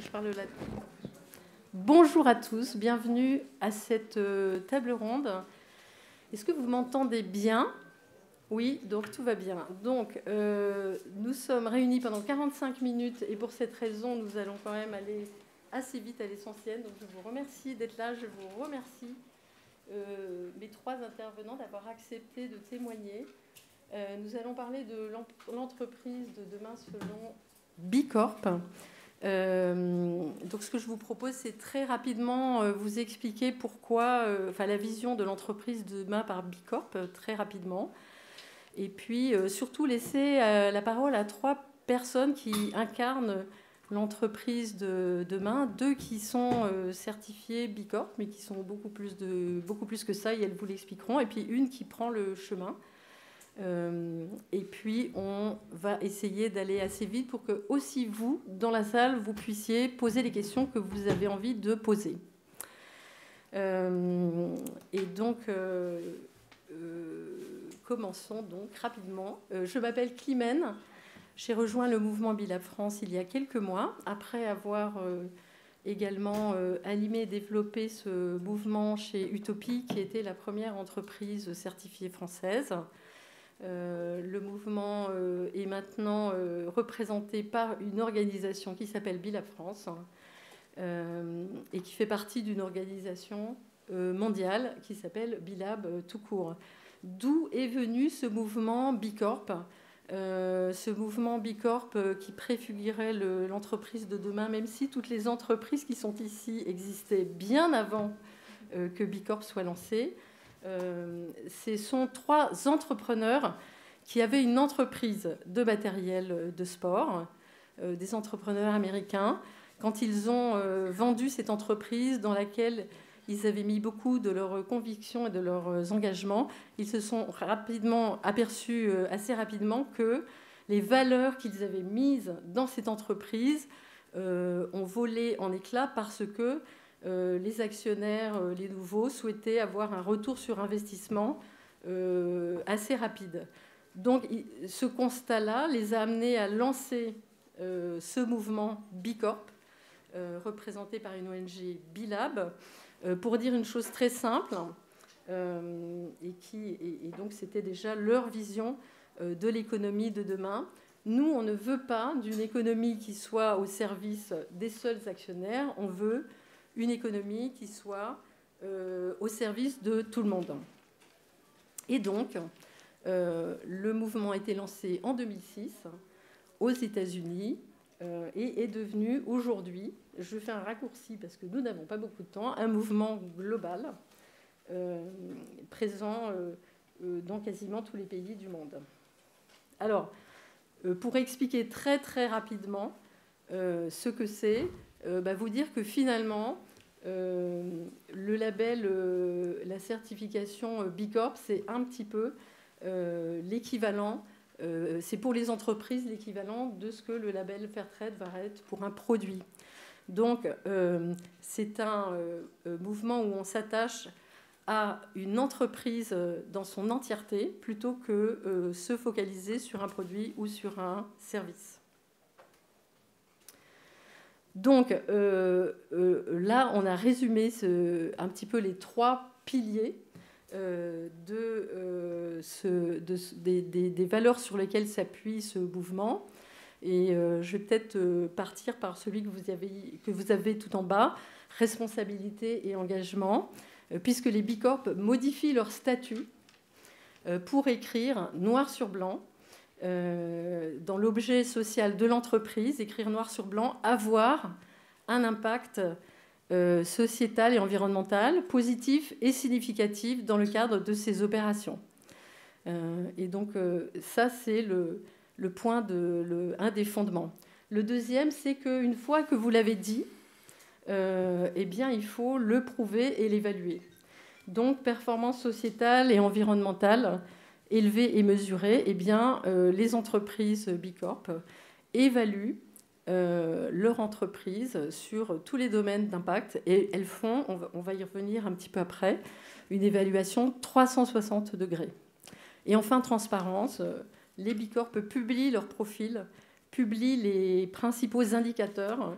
je parle là. Bonjour à tous, bienvenue à cette table ronde. Est-ce que vous m'entendez bien? Oui, donc tout va bien. Donc, nous sommes réunis pendant 45 minutes et pour cette raison, nous allons quand même aller assez vite à l'essentiel. Donc, je vous remercie d'être là. Je vous remercie, mes trois intervenants, d'avoir accepté de témoigner. Nous allons parler de l'entreprise de demain selon Bicorp. Donc, ce que je vous propose, c'est très rapidement vous expliquer pourquoi, la vision de l'entreprise de demain par Bicorp, très rapidement. Et puis, surtout, laisser la parole à trois personnes qui incarnent l'entreprise de demain, deux qui sont certifiées Bicorp, mais qui sont beaucoup plus que ça, et elles vous l'expliqueront, et puis une qui prend le chemin. Et puis, on va essayer d'aller assez vite pour que, aussi vous, dans la salle, vous puissiez poser les questions que vous avez envie de poser. Et donc, commençons donc rapidement. Je m'appelle Climène. J'ai rejoint le mouvement Bilab France il y a quelques mois, après avoir également animé et développé ce mouvement chez Utopie, qui était la première entreprise certifiée française. Le mouvement est maintenant représenté par une organisation qui s'appelle Bilab France et qui fait partie d'une organisation mondiale qui s'appelle Bilab tout court. D'où est venu ce mouvement Bicorp, ce mouvement Bicorp qui préfigurait l'entreprise de demain, même si toutes les entreprises qui sont ici existaient bien avant que Bicorp soit lancé. Ce sont trois entrepreneurs qui avaient une entreprise de matériel de sport, des entrepreneurs américains. Quand ils ont vendu cette entreprise dans laquelle ils avaient mis beaucoup de leurs convictions et de leurs engagements, ils se sont rapidement aperçus, assez rapidement, que les valeurs qu'ils avaient mises dans cette entreprise ont volé en éclats parce que les actionnaires, les nouveaux, souhaitaient avoir un retour sur investissement assez rapide. Donc, ce constat-là les a amenés à lancer ce mouvement Bicorp, représenté par une ONG Bilab, pour dire une chose très simple, et donc c'était déjà leur vision de l'économie de demain. Nous, on ne veut pas d'une économie qui soit au service des seuls actionnaires, on veut une économie qui soit au service de tout le monde. Et donc, le mouvement a été lancé en 2006 aux États-Unis et est devenu aujourd'hui, je fais un raccourci parce que nous n'avons pas beaucoup de temps, un mouvement global présent dans quasiment tous les pays du monde. Alors, pour expliquer très très rapidement ce que c'est, vous dire que finalement, le label, la certification Bicorp, c'est un petit peu l'équivalent, c'est pour les entreprises l'équivalent de ce que le label Fairtrade va être pour un produit. Donc, c'est un mouvement où on s'attache à une entreprise dans son entièreté plutôt que se focaliser sur un produit ou sur un service. Donc, là, on a résumé un petit peu les trois piliers des valeurs sur lesquelles s'appuie ce mouvement. Et je vais peut-être partir par celui que vous avez tout en bas, responsabilité et engagement, puisque les Bicorp modifient leur statut pour écrire noir sur blanc, dans l'objet social de l'entreprise, écrire noir sur blanc, avoir un impact sociétal et environnemental positif et significatif dans le cadre de ces opérations. Et donc, ça, c'est le point un des fondements. Le deuxième, c'est qu'une fois que vous l'avez dit, eh bien, il faut le prouver et l'évaluer. Donc, performance sociétale et environnementale élevée et mesurée, eh bien, les entreprises Bicorp évaluent leur entreprise sur tous les domaines d'impact et elles font, on va y revenir un petit peu après, une évaluation 360 degrés. Et enfin, transparence, les Bicorp publient leur profil, publient les principaux indicateurs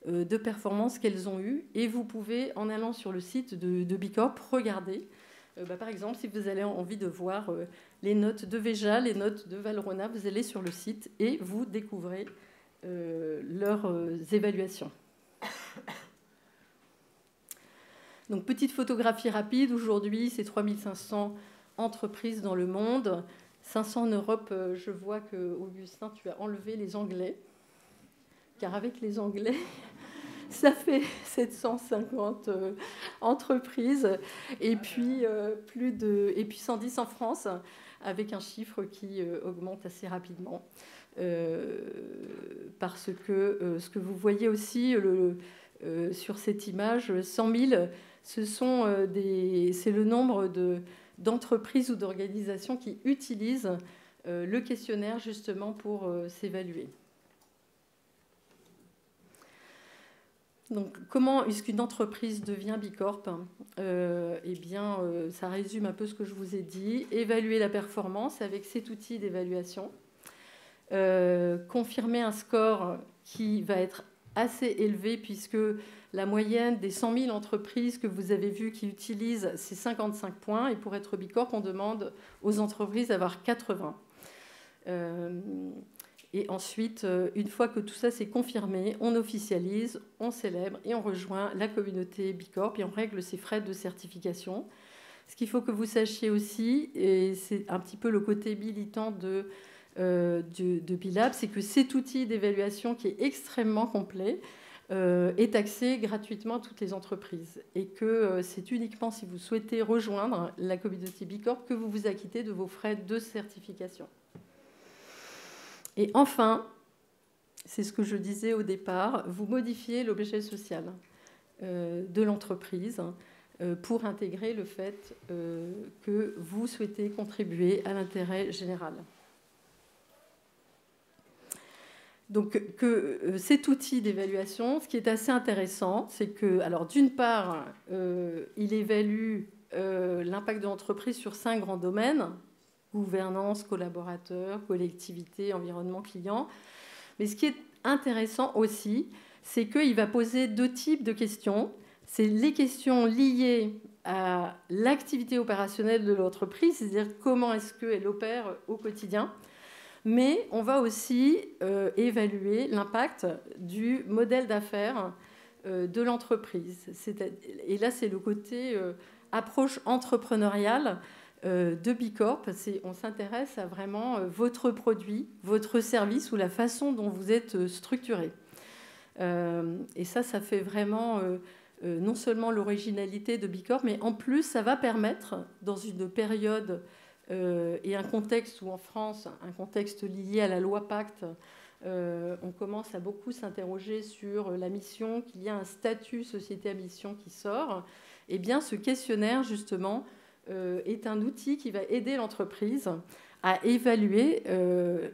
de performance qu'elles ont eues. Et vous pouvez, en allant sur le site de Bicorp, regarder. Par exemple, si vous avez envie de voir les notes de Veja, les notes de Valrhona, vous allez sur le site et vous découvrez leurs évaluations. Donc, petite photographie rapide. Aujourd'hui, c'est 3500 entreprises dans le monde. 500 en Europe. Je vois que, Augustin, tu as enlevé les Anglais. Car avec les Anglais, ça fait 750 entreprises. Et puis, et puis 110 en France, avec un chiffre qui augmente assez rapidement. Parce que ce que vous voyez aussi sur cette image, 100 000, c'est le nombre d'entreprises ou d'organisations qui utilisent le questionnaire justement pour s'évaluer. Donc, comment est-ce qu'une entreprise devient Bicorp ? Eh bien, ça résume un peu ce que je vous ai dit. Évaluer la performance avec cet outil d'évaluation. Confirmer un score qui va être assez élevé puisque la moyenne des 100 000 entreprises que vous avez vues qui utilisent, c'est 55 points. Et pour être Bicorp, on demande aux entreprises d'avoir 80. Et ensuite, une fois que tout ça s'est confirmé, on officialise, on célèbre et on rejoint la communauté Bicorp et on règle ses frais de certification. Ce qu'il faut que vous sachiez aussi, et c'est un petit peu le côté militant de Bilab, c'est que cet outil d'évaluation qui est extrêmement complet est accès gratuitement à toutes les entreprises et que c'est uniquement si vous souhaitez rejoindre la communauté Bicorp que vous vous acquittez de vos frais de certification. Et enfin, c'est ce que je disais au départ, vous modifiez l'objet social de l'entreprise pour intégrer le fait que vous souhaitez contribuer à l'intérêt général. Donc, cet outil d'évaluation, ce qui est assez intéressant, c'est que, alors d'une part, il évalue l'impact de l'entreprise sur 5 grands domaines: gouvernance, collaborateurs, collectivité, environnement, client. Mais ce qui est intéressant aussi, c'est qu'il va poser 2 types de questions. C'est les questions liées à l'activité opérationnelle de l'entreprise, c'est-à-dire comment est-ce qu'elle opère au quotidien. Mais on va aussi évaluer l'impact du modèle d'affaires de l'entreprise. Et là, c'est le côté approche entrepreneuriale de Bicorp. On s'intéresse à vraiment votre produit, votre service ou la façon dont vous êtes structuré. Et ça fait vraiment non seulement l'originalité de Bicorp, mais en plus, ça va permettre, dans une période et un contexte où en France, un contexte lié à la loi Pacte, on commence à beaucoup s'interroger sur la mission, qu'il y a un statut société à mission qui sort. Eh bien, ce questionnaire, justement, est un outil qui va aider l'entreprise à évaluer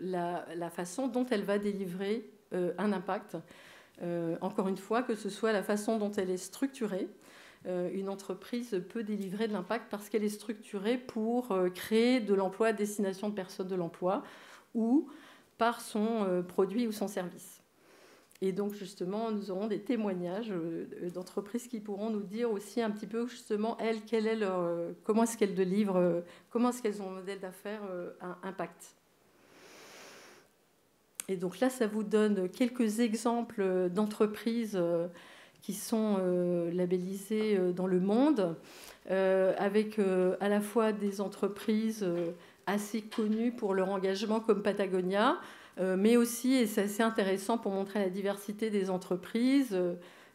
la façon dont elle va délivrer un impact. Encore une fois, que ce soit la façon dont elle est structurée. Une entreprise peut délivrer de l'impact parce qu'elle est structurée pour créer de l'emploi à destination de personnes de l'emploi ou par son produit ou son service. Et donc, justement, nous aurons des témoignages d'entreprises qui pourront nous dire aussi un petit peu, justement, elles, comment est-ce qu'elles délivrent, comment est-ce qu'elles ont un modèle d'affaires à impact. Et donc là, ça vous donne quelques exemples d'entreprises qui sont labellisées dans le monde, avec à la fois des entreprises assez connues pour leur engagement comme Patagonia, mais aussi, et c'est assez intéressant pour montrer la diversité des entreprises,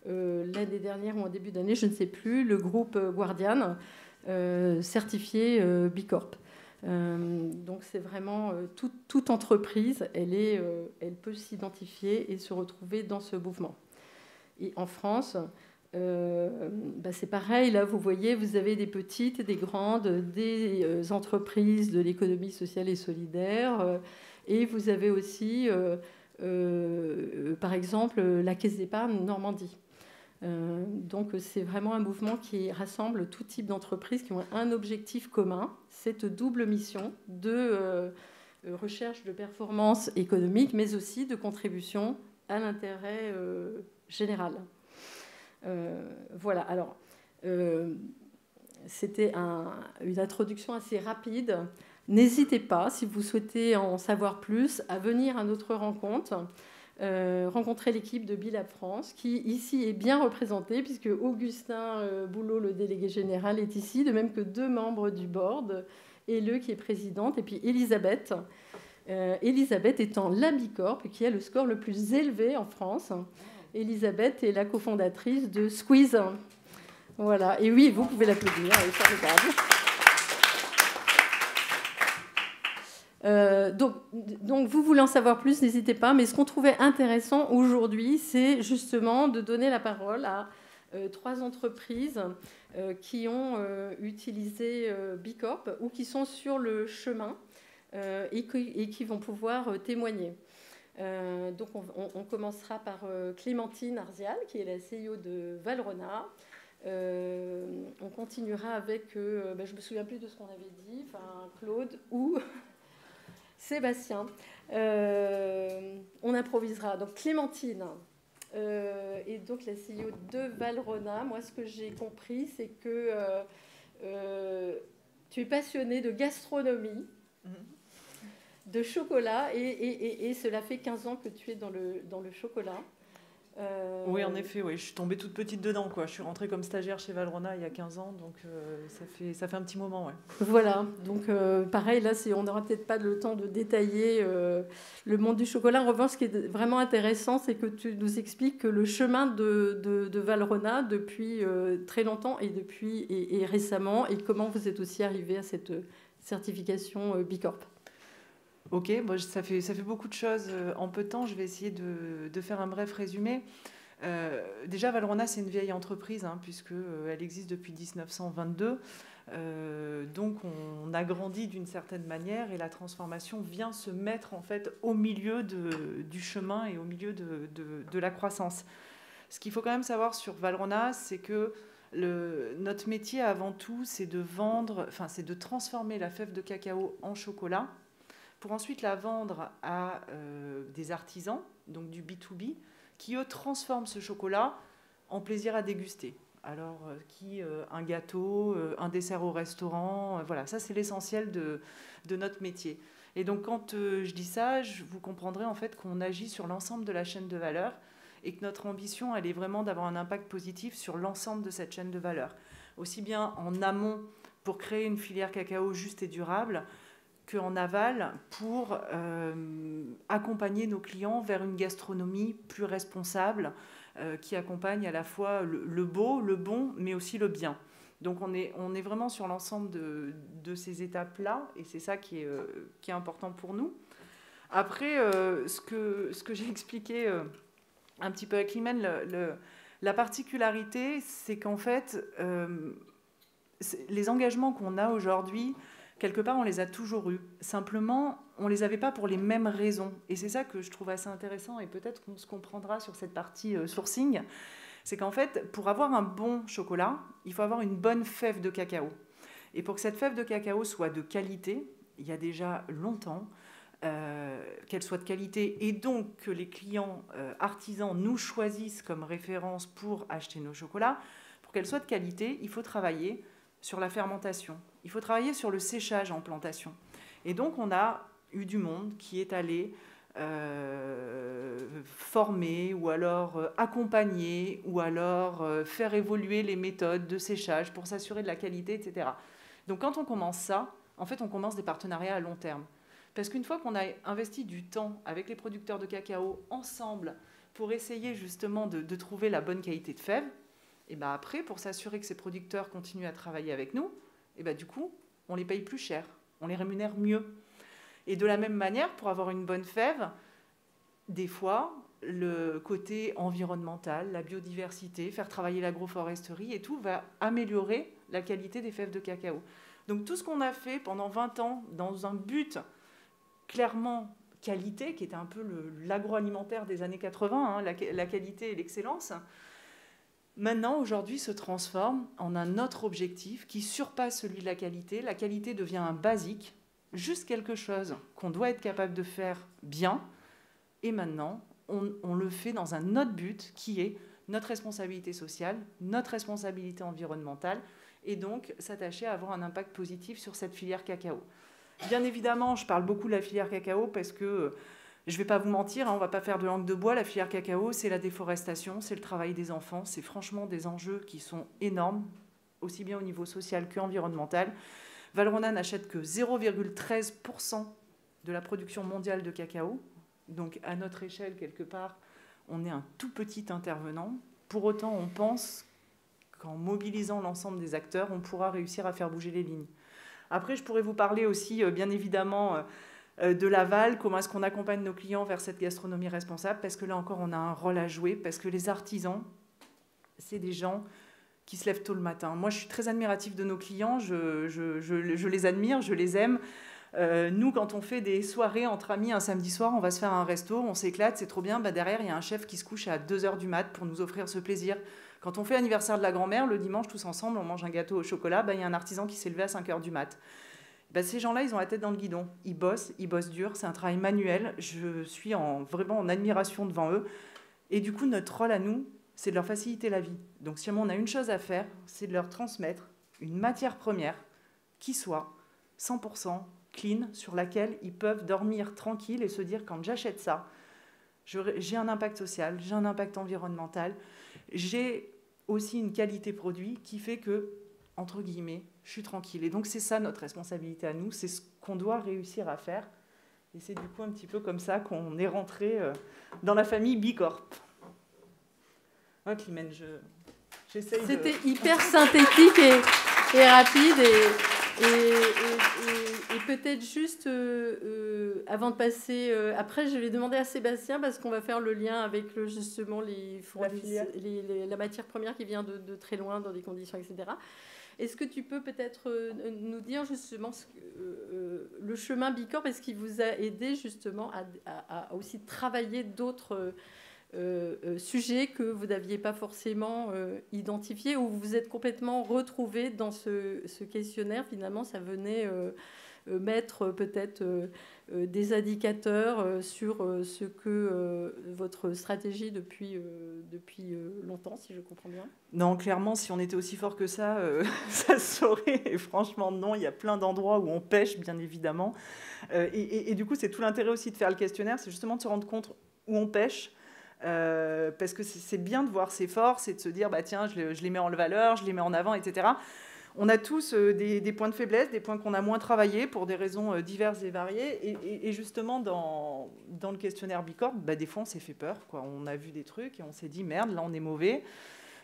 l'année dernière ou en début d'année, je ne sais plus, le groupe Guardian, certifié Bicorp. Donc c'est vraiment toute entreprise, elle peut s'identifier et se retrouver dans ce mouvement. Et en France, c'est pareil, là vous voyez, vous avez des petites, des grandes, des entreprises de l'économie sociale et solidaire, et vous avez aussi, par exemple, la Caisse d'épargne Normandie. Donc c'est vraiment un mouvement qui rassemble tout type d'entreprises qui ont un objectif commun, cette double mission de recherche de performance économique, mais aussi de contribution à l'intérêt général. Voilà, alors, c'était une introduction assez rapide. N'hésitez pas, si vous souhaitez en savoir plus, à venir à notre rencontre, rencontrer l'équipe de Bilab France, qui ici est bien représentée, puisque Augustin Boulot, le délégué général, est ici, de même que 2 membres du board, Helle, qui est présidente, et puis Elisabeth. Elisabeth étant la Bicorp, qui a le score le plus élevé en France. Elisabeth est la cofondatrice de Squeeze. Voilà, et oui, vous pouvez l'applaudir, elle est formidable. Donc, vous voulez en savoir plus, n'hésitez pas. Mais ce qu'on trouvait intéressant aujourd'hui, c'est justement de donner la parole à 3 entreprises qui ont utilisé Bicorp ou qui sont sur le chemin et qui vont pouvoir témoigner. Donc, on commencera par Clémentine Arzial, qui est la CEO de Valrhona. On continuera avec, je ne me souviens plus de ce qu'on avait dit, Claude ou Sébastien. On improvisera. Donc Clémentine est donc la CEO de Valrhona. Moi, ce que j'ai compris, c'est que tu es passionnée de gastronomie, de chocolat, et cela fait 15 ans que tu es dans le chocolat. Oui, en effet, oui. Je suis tombée toute petite dedans, quoi. Je suis rentrée comme stagiaire chez Valrhona il y a 15 ans, donc ça fait un petit moment, ouais. Voilà, donc pareil, là, on n'aura peut-être pas le temps de détailler le monde du chocolat. En revanche, ce qui est vraiment intéressant, c'est que tu nous expliques que le chemin de Valrhona, depuis très longtemps et récemment, et comment vous êtes aussi arrivé à cette certification Bicorp. Ok, bon, ça fait beaucoup de choses en peu de temps. Je vais essayer de faire un bref résumé. Déjà, Valrhona, c'est une vieille entreprise, hein, puisqu'elle existe depuis 1922. Donc, on a grandi d'une certaine manière et la transformation vient se mettre en fait au milieu du chemin et au milieu de la croissance. Ce qu'il faut quand même savoir sur Valrhona, c'est que notre métier avant tout, c'est de transformer la fève de cacao en chocolat pour ensuite la vendre à des artisans, donc du B2B, qui eux transforment ce chocolat en plaisir à déguster. Alors, un gâteau, un dessert au restaurant, voilà, ça c'est l'essentiel de notre métier. Et donc quand je dis ça, vous comprendrez en fait qu'on agit sur l'ensemble de la chaîne de valeur et que notre ambition, elle est vraiment d'avoir un impact positif sur l'ensemble de cette chaîne de valeur. Aussi bien en amont pour créer une filière cacao juste et durable, qu'en aval pour accompagner nos clients vers une gastronomie plus responsable qui accompagne à la fois le beau, le bon, mais aussi le bien. Donc on est vraiment sur l'ensemble de ces étapes-là et c'est ça qui est important pour nous. Après, ce que j'ai expliqué un petit peu avec Climène, la particularité, c'est qu'en fait, les engagements qu'on a aujourd'hui, quelque part, on les a toujours eus. Simplement, on ne les avait pas pour les mêmes raisons. Et c'est ça que je trouve assez intéressant, et peut-être qu'on se comprendra sur cette partie sourcing. C'est qu'en fait, pour avoir un bon chocolat, il faut avoir une bonne fève de cacao. Et pour que cette fève de cacao soit de qualité, il y a déjà longtemps, qu'elle soit de qualité, et donc que les clients artisans nous choisissent comme référence pour acheter nos chocolats, pour qu'elle soit de qualité, il faut travailler sur la fermentation. Il faut travailler sur le séchage en plantation. Et donc, on a eu du monde qui est allé former ou alors accompagner ou alors faire évoluer les méthodes de séchage pour s'assurer de la qualité, etc. Donc, quand on commence ça, en fait, on commence des partenariats à long terme. Parce qu'une fois qu'on a investi du temps avec les producteurs de cacao ensemble pour essayer justement de trouver la bonne qualité de fève, et ben après, pour s'assurer que ces producteurs continuent à travailler avec nous, et ben du coup, on les paye plus cher, on les rémunère mieux. Et de la même manière, pour avoir une bonne fève, des fois, le côté environnemental, la biodiversité, faire travailler l'agroforesterie et tout va améliorer la qualité des fèves de cacao. Donc tout ce qu'on a fait pendant 20 ans dans un but clairement qualité, qui était un peu l'agroalimentaire des années 80, hein, la qualité et l'excellence, maintenant, aujourd'hui, se transforme en un autre objectif qui surpasse celui de la qualité. La qualité devient un basique, juste quelque chose qu'on doit être capable de faire bien. Et maintenant, on le fait dans un autre but qui est notre responsabilité sociale, notre responsabilité environnementale, et donc s'attacher à avoir un impact positif sur cette filière cacao. Bien évidemment, je parle beaucoup de la filière cacao parce que, je ne vais pas vous mentir, on ne va pas faire de langue de bois, la filière cacao, c'est la déforestation, c'est le travail des enfants, c'est franchement des enjeux qui sont énormes, aussi bien au niveau social qu'environnemental. Valrhona n'achète que 0,13% de la production mondiale de cacao, donc à notre échelle, quelque part, on est un tout petit intervenant. Pour autant, on pense qu'en mobilisant l'ensemble des acteurs, on pourra réussir à faire bouger les lignes. Après, je pourrais vous parler aussi, bien évidemment, de l'aval, comment est-ce qu'on accompagne nos clients vers cette gastronomie responsable, parce que là encore, on a un rôle à jouer, parce que les artisans, c'est des gens qui se lèvent tôt le matin. Moi, je suis très admirative de nos clients, je les admire, je les aime. Nous, quand on fait des soirées entre amis un samedi soir, on va se faire un resto, on s'éclate, c'est trop bien. Derrière, il y a un chef qui se couche à 2h du mat pour nous offrir ce plaisir. Quand on fait l'anniversaire de la grand-mère, le dimanche, tous ensemble, on mange un gâteau au chocolat, il y a un artisan qui s'est levé à 5h du mat. Ces gens-là, ils ont la tête dans le guidon. Ils bossent dur, c'est un travail manuel. Je suis vraiment en admiration devant eux. Et du coup, notre rôle à nous, c'est de leur faciliter la vie. Donc, si on a une chose à faire, c'est de leur transmettre une matière première qui soit 100% clean, sur laquelle ils peuvent dormir tranquilles et se dire, quand j'achète ça, j'ai un impact social, j'ai un impact environnemental, j'ai aussi une qualité produit qui fait que, entre guillemets, je suis tranquille. Et donc, c'est ça notre responsabilité à nous, c'est ce qu'on doit réussir à faire. Et c'est du coup un petit peu comme ça qu'on est rentré dans la famille Bicorp. Ouais, Climène, j'essaye de... C'était hyper synthétique et rapide. Et peut-être juste, avant de passer... après, je vais demander à Sébastien, parce qu'on va faire le lien avec justement la matière première qui vient de très loin, dans des conditions, etc. Est-ce que tu peux peut-être nous dire justement le chemin Bicorp, est-ce qu'il vous a aidé justement à aussi travailler d'autres sujets que vous n'aviez pas forcément identifiés, ou vous vous êtes complètement retrouvés dans ce questionnaire? Finalement, ça venait mettre peut-être des indicateurs sur ce que votre stratégie depuis longtemps, si je comprends bien. Non, clairement, si on était aussi fort que ça, ça se saurait. Et franchement, non, il y a plein d'endroits où on pêche, bien évidemment. Et du coup, c'est tout l'intérêt aussi de faire le questionnaire, c'est justement de se rendre compte où on pêche. Parce que c'est bien de voir ses forces et de se dire, tiens, je les mets en valeur, je les mets en avant, etc. On a tous des points de faiblesse, des points qu'on a moins travaillés pour des raisons diverses et variées. Et justement, dans le questionnaire Bicorp, des fois, on s'est fait peur, quoi. On a vu des trucs et on s'est dit, merde, là, on est mauvais.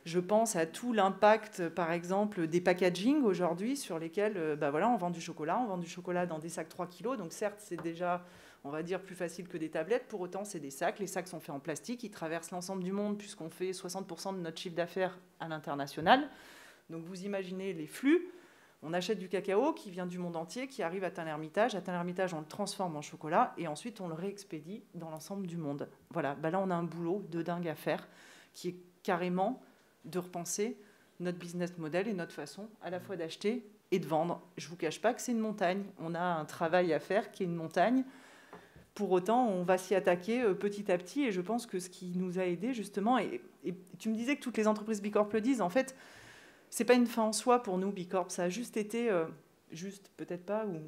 Je pense à tout l'impact, par exemple, des packaging aujourd'hui, sur lesquels, on vend du chocolat dans des sacs 3 kilos. Donc certes, c'est déjà, on va dire, plus facile que des tablettes. Pour autant, c'est des sacs. Les sacs sont faits en plastique. Ils traversent l'ensemble du monde, puisqu'on fait 60% de notre chiffre d'affaires à l'international. Donc vous imaginez les flux. On achète du cacao qui vient du monde entier, qui arrive à Tain-l'Hermitage. À Tain-l'Hermitage, on le transforme en chocolat et ensuite on le réexpédie dans l'ensemble du monde. Voilà, là on a un boulot de dingue à faire qui est carrément de repenser notre business model et notre façon à la fois d'acheter et de vendre. Je ne vous cache pas que c'est une montagne. On a un travail à faire qui est une montagne. Pour autant, on va s'y attaquer petit à petit. Et je pense que ce qui nous a aidés, justement, et tu me disais que toutes les entreprises Bicorp le disent, en fait, ce n'est pas une fin en soi pour nous, Bicorp. Ça a juste été, peut-être pas, ou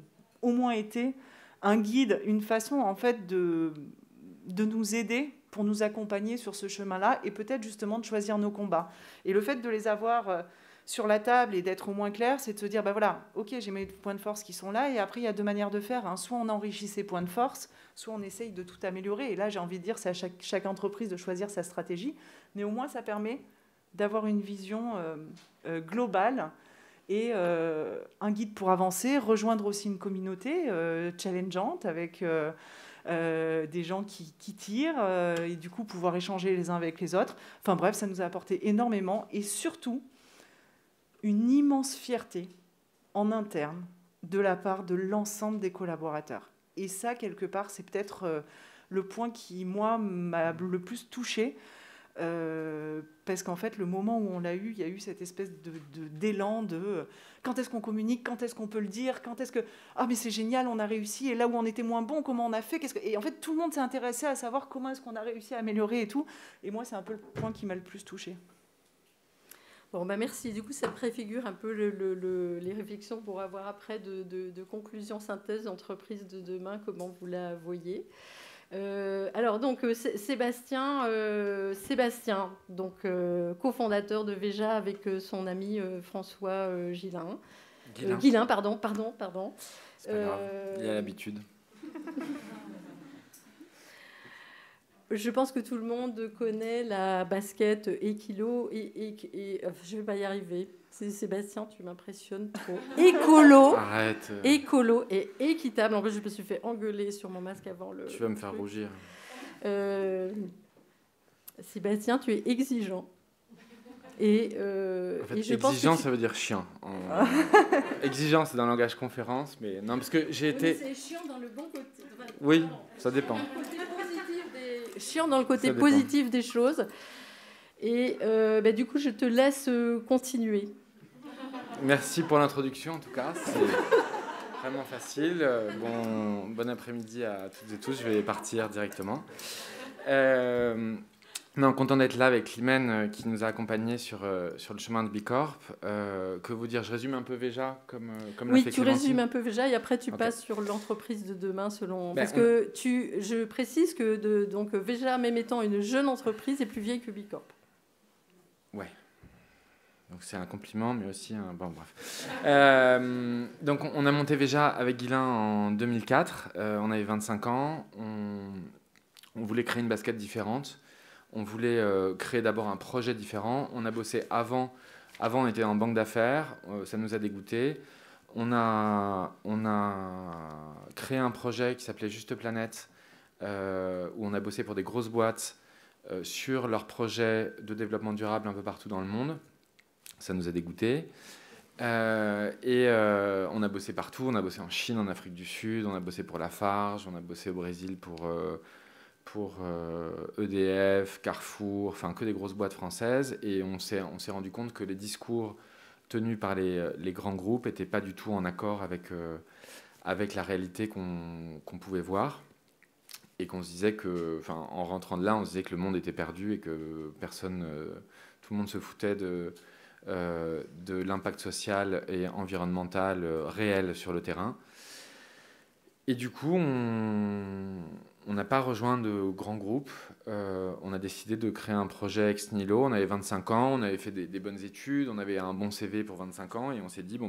au moins été, un guide, une façon, en fait, de nous aider pour nous accompagner sur ce chemin-là et peut-être justement de choisir nos combats. Et le fait de les avoir sur la table et d'être au moins clair, c'est de se dire, ok, j'ai mes points de force qui sont là, et après, il y a deux manières de faire. Soit on enrichit ses points de force, soit on essaye de tout améliorer. Et là, j'ai envie de dire, c'est à chaque entreprise de choisir sa stratégie. Mais au moins, ça permet d'avoir une vision globale et un guide pour avancer, rejoindre aussi une communauté challengeante avec... des gens qui tirent et du coup pouvoir échanger les uns avec les autres. Enfin bref, ça nous a apporté énormément et surtout une immense fierté en interne de la part de l'ensemble des collaborateurs. Et ça, quelque part, c'est peut-être le point qui, moi, m'a le plus touchée. parce qu'en fait, le moment où on l'a eu, il y a eu cette espèce d'élan de quand est-ce qu'on communique, quand est-ce qu'on peut le dire, quand est-ce que ah mais c'est génial, on a réussi, et là où on était moins bon, comment on a fait, et en fait tout le monde s'est intéressé à savoir comment est-ce qu'on a réussi à améliorer et tout. Et moi, c'est un peu le point qui m'a le plus touchée. Bon, bah merci. Du coup, ça préfigure un peu les réflexions pour avoir après de conclusions, synthèse d'entreprise de demain, comment vous la voyez. Alors donc Sébastien, donc cofondateur de Veja avec son ami François Guillain. Guillain, pardon. C'est pas grave, il a l'habitude. Je pense que tout le monde connaît la basket Équilo je vais pas y arriver. Sébastien, tu m'impressionnes trop. Écolo. Arrête. Écolo et équitable. En fait, je me suis fait engueuler sur mon masque avant le. Tu vas me faire rougir. Sébastien, tu es exigeant. Et, en fait, et je exigeant, pense que ça veut dire chiant. Exigeant, c'est dans le langage conférence, mais non, parce que j'ai été. C'est chiant dans le bon côté. Enfin, oui, ça dépend. Chiant dans le côté positif des choses. Et du coup, je te laisse continuer. Merci pour l'introduction, en tout cas. C'est vraiment facile. Bon après-midi à toutes et tous. Je vais partir directement. Non, content d'être là avec Climène qui nous a accompagnés sur le chemin de Bicorp. Que vous dire, je résume un peu Veja comme oui, l'a fait tu résumes un peu Veja et après tu passes sur l'entreprise de demain parce que je précise que donc Veja, même étant une jeune entreprise, est plus vieille que Bicorp. Ouais. Donc c'est un compliment, mais aussi un... Bon, bref. Donc on a monté Veja avec Guillain en 2004. On avait 25 ans. On voulait créer une basket différente. On voulait créer d'abord un projet différent. On a bossé avant. Avant, on était en banque d'affaires. Ça nous a dégoûtés. On a créé un projet qui s'appelait Juste Planète, où on a bossé pour des grosses boîtes sur leurs projets de développement durable un peu partout dans le monde. Ça nous a dégoûtés. On a bossé partout. On a bossé en Chine, en Afrique du Sud. On a bossé pour Lafarge. On a bossé au Brésil pour EDF, Carrefour, enfin que des grosses boîtes françaises. Et on s'est rendu compte que les discours tenus par les grands groupes n'étaient pas du tout en accord avec la réalité qu'on pouvait voir. Et qu'on se disait que, en rentrant de là, on se disait que le monde était perdu et que tout le monde se foutait de l'impact social et environnemental réel sur le terrain. Et du coup, on n'a pas rejoint de grands groupes. On a décidé de créer un projet ex nihilo. On avait 25 ans, on avait fait des bonnes études, on avait un bon CV pour 25 ans et on s'est dit,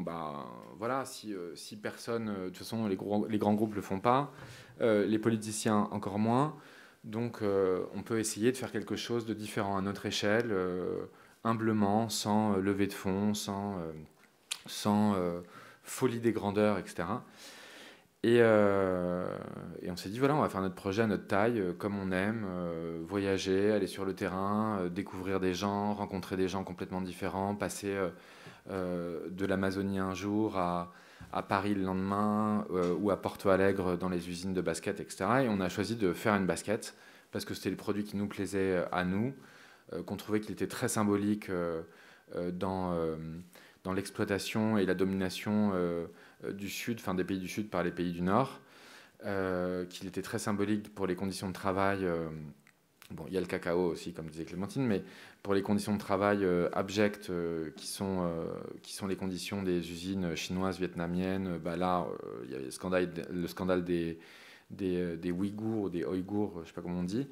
voilà, si personne, de toute façon, les grands groupes ne le font pas, les politiciens encore moins, donc on peut essayer de faire quelque chose de différent à notre échelle, humblement, sans levée de fonds, sans folie des grandeurs, etc. Et on s'est dit, voilà, on va faire notre projet à notre taille, comme on aime, voyager, aller sur le terrain, découvrir des gens, rencontrer des gens complètement différents, passer de l'Amazonie un jour à Paris le lendemain, ou à Porto Alegre dans les usines de basket, etc. Et on a choisi de faire une basket, parce que c'était le produit qui nous plaisait à nous, qu'on trouvait qu'il était très symbolique dans l'exploitation et la domination du Sud, des pays du Sud par les pays du Nord, qu'il était très symbolique pour les conditions de travail. Il y a le cacao aussi, comme disait Clémentine, mais pour les conditions de travail abjectes qui sont les conditions des usines chinoises, vietnamiennes. Il y a le scandale des Ouïghours ou des Ouïghours, je ne sais pas comment on dit.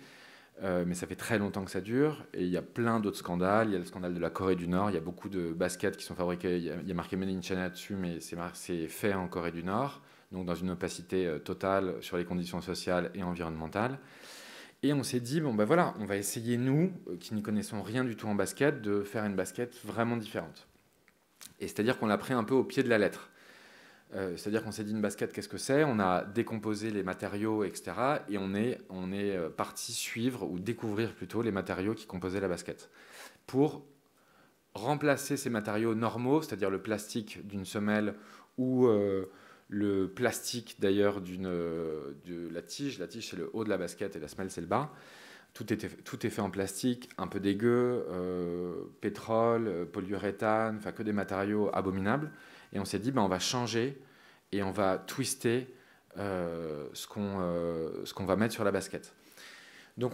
Mais ça fait très longtemps que ça dure. Et il y a plein d'autres scandales. Il y a le scandale de la Corée du Nord. Il y a beaucoup de baskets qui sont fabriquées. Il y a marqué Made in China dessus, mais c'est fait en Corée du Nord. Donc dans une opacité totale sur les conditions sociales et environnementales. Et on s'est dit, voilà, on va essayer, nous, qui n'y connaissons rien du tout en basket, de faire une basket vraiment différente. Et c'est-à-dire qu'on l'a pris un peu au pied de la lettre. C'est-à-dire qu'on s'est dit, une basket, qu'est-ce que c'est ? On a décomposé les matériaux, etc. Et on est parti suivre, ou découvrir plutôt, les matériaux qui composaient la basket. Pour remplacer ces matériaux normaux, c'est-à-dire le plastique d'une semelle ou le plastique d'ailleurs de la tige. La tige, c'est le haut de la basket et la semelle, c'est le bas. Tout est fait en plastique, un peu dégueu, pétrole, polyuréthane, enfin que des matériaux abominables. Et on s'est dit, on va changer et on va twister ce qu'on va mettre sur la basket. Donc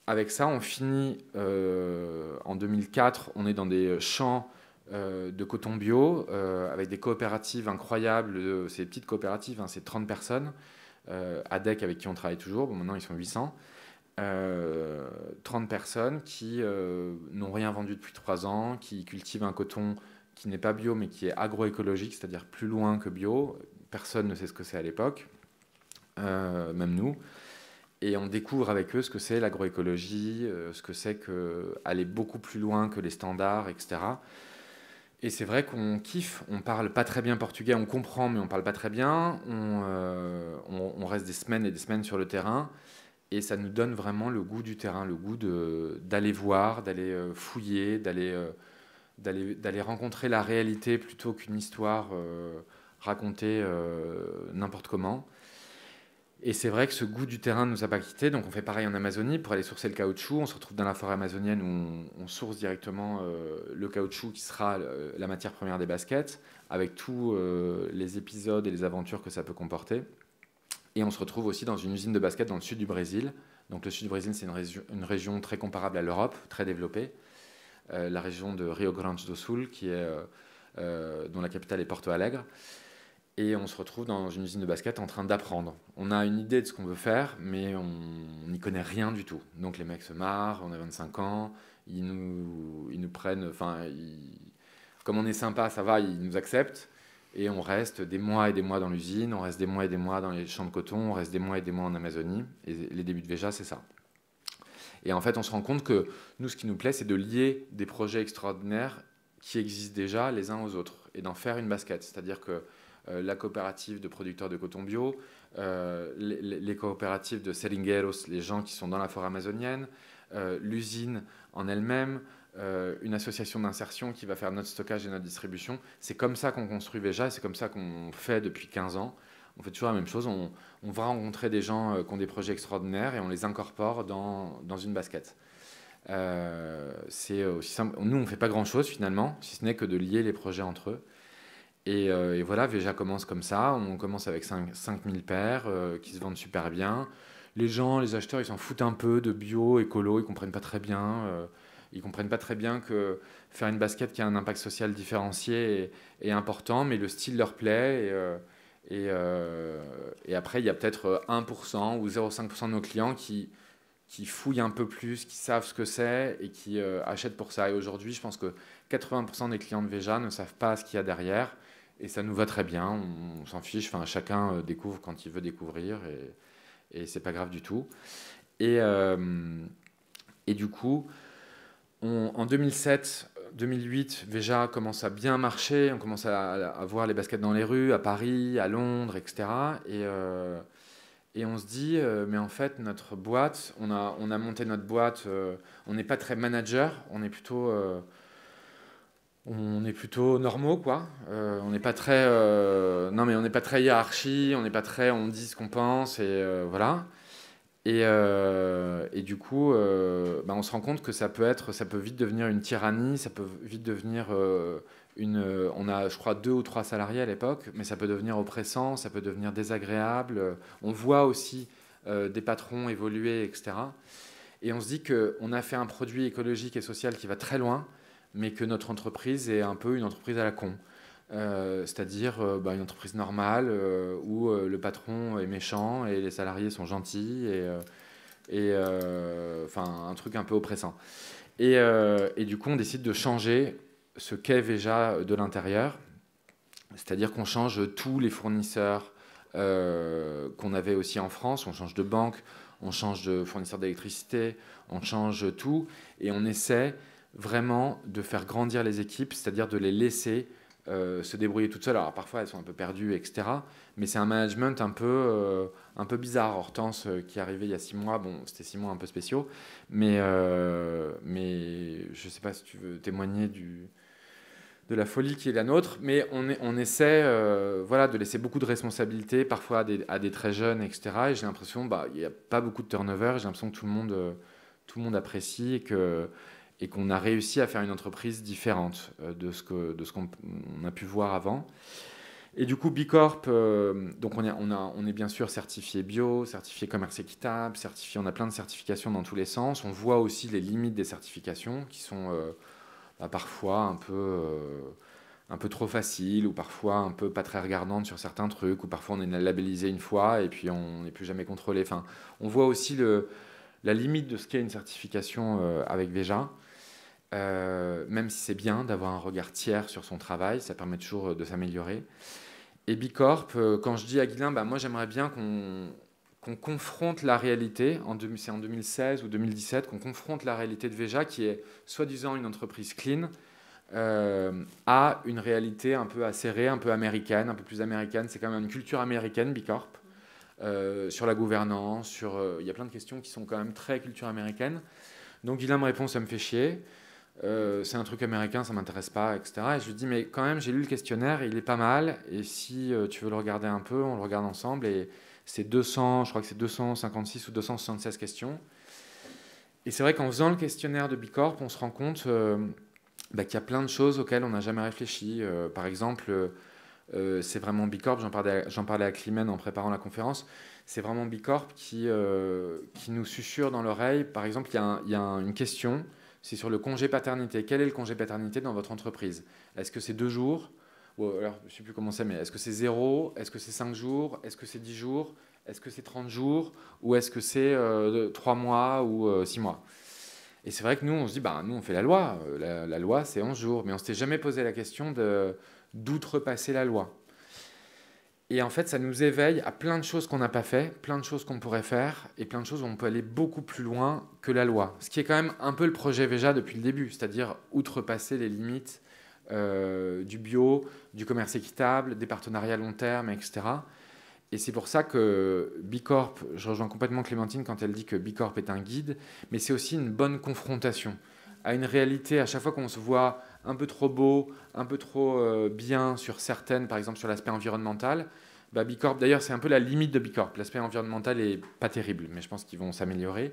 avec ça, on finit en 2004, on est dans des champs de coton bio, avec des coopératives incroyables, c'est des petites coopératives, hein, c'est 30 personnes, ADEC avec qui on travaille toujours, bon, maintenant ils sont 800, 30 personnes qui n'ont rien vendu depuis 3 ans, qui cultivent un coton qui n'est pas bio mais qui est agroécologique, c'est-à-dire plus loin que bio, personne ne sait ce que c'est à l'époque, même nous. Et on découvre avec eux ce que c'est l'agroécologie, ce que c'est qu'aller beaucoup plus loin que les standards, etc. Et c'est vrai qu'on kiffe, on parle pas très bien portugais, on comprend mais on parle pas très bien, on reste des semaines et des semaines sur le terrain et ça nous donne vraiment le goût du terrain, le goût d'aller voir, d'aller fouiller, d'aller rencontrer la réalité plutôt qu'une histoire racontée n'importe comment. Et c'est vrai que ce goût du terrain ne nous a pas quittés, donc on fait pareil en Amazonie pour aller sourcer le caoutchouc. On se retrouve dans la forêt amazonienne où on source directement le caoutchouc qui sera la matière première des baskets, avec tous les épisodes et les aventures que ça peut comporter. Et on se retrouve aussi dans une usine de basket dans le sud du Brésil. Donc le sud du Brésil, c'est une région très comparable à l'Europe, très développée. La région de Rio Grande do Sul, dont la capitale est Porto Alegre. Et on se retrouve dans une usine de basket en train d'apprendre. On a une idée de ce qu'on veut faire, mais on n'y connaît rien du tout. Donc les mecs se marrent, on a 25 ans, ils nous prennent... Comme on est sympa, ça va, ils nous acceptent. Et on reste des mois et des mois dans l'usine, on reste des mois et des mois dans les champs de coton, on reste des mois et des mois en Amazonie. Et les débuts de Veja, c'est ça. Et en fait, on se rend compte que nous, ce qui nous plaît, c'est de lier des projets extraordinaires qui existent déjà les uns aux autres et d'en faire une basket. C'est-à-dire que la coopérative de producteurs de coton bio, les coopératives de seringueiros, les gens qui sont dans la forêt amazonienne, l'usine en elle-même, une association d'insertion qui va faire notre stockage et notre distribution. C'est comme ça qu'on construit Veja et c'est comme ça qu'on fait depuis 15 ans. On fait toujours la même chose, on va rencontrer des gens qui ont des projets extraordinaires et on les incorpore dans une basket. C'est aussi simple. Nous, on ne fait pas grand-chose finalement, si ce n'est que de lier les projets entre eux. Et voilà, Veja commence comme ça. On commence avec 5000 paires qui se vendent super bien. Les acheteurs, ils s'en foutent un peu de bio, écolo, ils comprennent pas très bien. Ils comprennent pas très bien que faire une basket qui a un impact social différencié est important, mais le style leur plaît. Et après, il y a peut-être 1% ou 0,5% de nos clients qui fouillent un peu plus, qui savent ce que c'est et qui achètent pour ça. Et aujourd'hui, je pense que 80% des clients de Veja ne savent pas ce qu'il y a derrière. Et ça nous va très bien, on s'en fiche. Enfin, chacun découvre quand il veut découvrir et c'est pas grave du tout. Et du coup, en 2007, 2008, Veja commence à bien marcher. On commence à voir les baskets dans les rues, à Paris, à Londres, etc. Et on se dit, mais en fait, notre boîte, on a monté notre boîte, on n'est pas très manager, on est plutôt normaux, quoi. On n'est pas très, non, mais on n'est pas très hiérarchie, on dit ce qu'on pense, et voilà. Et du coup, on se rend compte que ça peut vite devenir une tyrannie, ça peut vite devenir on a, je crois, 2 ou 3 salariés à l'époque, mais ça peut devenir oppressant, ça peut devenir désagréable. On voit aussi des patrons évoluer, etc. Et on se dit qu'on a fait un produit écologique et social qui va très loin, mais que notre entreprise est un peu une entreprise à la con. C'est-à-dire une entreprise normale où le patron est méchant et les salariés sont gentils enfin un truc un peu oppressant. Et du coup, on décide de changer ce qu'est Veja de l'intérieur, c'est-à-dire qu'on change tous les fournisseurs qu'on avait aussi en France, on change de banque, on change de fournisseur d'électricité, on change tout, et on essaie vraiment de faire grandir les équipes, c'est-à-dire de les laisser se débrouiller toutes seules. Alors parfois elles sont un peu perdues, etc. Mais c'est un management un peu bizarre. Hortense qui est arrivée il y a 6 mois, bon c'était 6 mois un peu spéciaux, mais je ne sais pas si tu veux témoigner la folie qui est la nôtre, mais on essaie voilà, de laisser beaucoup de responsabilités, parfois à des très jeunes, etc. Et j'ai l'impression il n'y a pas beaucoup de turnover, j'ai l'impression que tout le monde apprécie et qu'on a réussi à faire une entreprise différente de ce qu'on a pu voir avant. Et du coup, B Corp, donc on est bien sûr certifié bio, certifié commerce équitable, on a plein de certifications dans tous les sens. On voit aussi les limites des certifications qui sont parfois un peu trop faciles ou parfois un peu pas très regardantes sur certains trucs ou parfois on est labellisé une fois et puis on n'est plus jamais contrôlé. Enfin, on voit aussi la limite de ce qu'est une certification avec Veja. Même si c'est bien d'avoir un regard tiers sur son travail, ça permet toujours de s'améliorer. Et B Corp, quand je dis à Guilain, moi j'aimerais bien qu'on confronte la réalité, c'est en 2016 ou 2017, qu'on confronte la réalité de Veja, qui est soi-disant une entreprise clean, à une réalité un peu acérée, un peu américaine, un peu plus américaine. C'est quand même une culture américaine, B Corp, sur la gouvernance, il y a plein de questions qui sont quand même très culture américaine. Donc Guilain me répond, ça me fait chier. C'est un truc américain, ça m'intéresse pas, etc. Et je lui dis, mais quand même, j'ai lu le questionnaire, il est pas mal. Et si tu veux le regarder un peu, on le regarde ensemble. Et c'est 200, je crois que c'est 256 ou 276 questions. Et c'est vrai qu'en faisant le questionnaire de B Corp, on se rend compte qu'il y a plein de choses auxquelles on n'a jamais réfléchi. Par exemple, c'est vraiment B Corp, j'en parlais à Climène en préparant la conférence, c'est vraiment B Corp qui nous susurre dans l'oreille. Par exemple, il y a une question. C'est sur le congé paternité. Quel est le congé paternité dans votre entreprise? Est-ce que c'est 2 jours? Ou alors, je ne sais plus comment c'est, mais est-ce que c'est 0? Est-ce que c'est 5 jours? Est-ce que c'est 10 jours? Est-ce que c'est 30 jours? Ou est-ce que c'est 3 mois ou 6 mois? Et c'est vrai que nous, on se dit, nous, on fait la loi. La loi, c'est 11 jours. Mais on ne s'était jamais posé la question d'outrepasser la loi. Et en fait, ça nous éveille à plein de choses qu'on n'a pas fait, plein de choses qu'on pourrait faire, et plein de choses où on peut aller beaucoup plus loin que la loi. Ce qui est quand même un peu le projet Veja depuis le début, c'est-à-dire outrepasser les limites du bio, du commerce équitable, des partenariats long terme, etc. Et c'est pour ça que B Corp, je rejoins complètement Clémentine quand elle dit que B Corp est un guide, mais c'est aussi une bonne confrontation à une réalité. À chaque fois qu'on se voit un peu trop beau, un peu trop bien sur certaines, par exemple sur l'aspect environnemental, B Corp, d'ailleurs, c'est un peu la limite de B Corp. L'aspect environnemental est pas terrible, mais je pense qu'ils vont s'améliorer.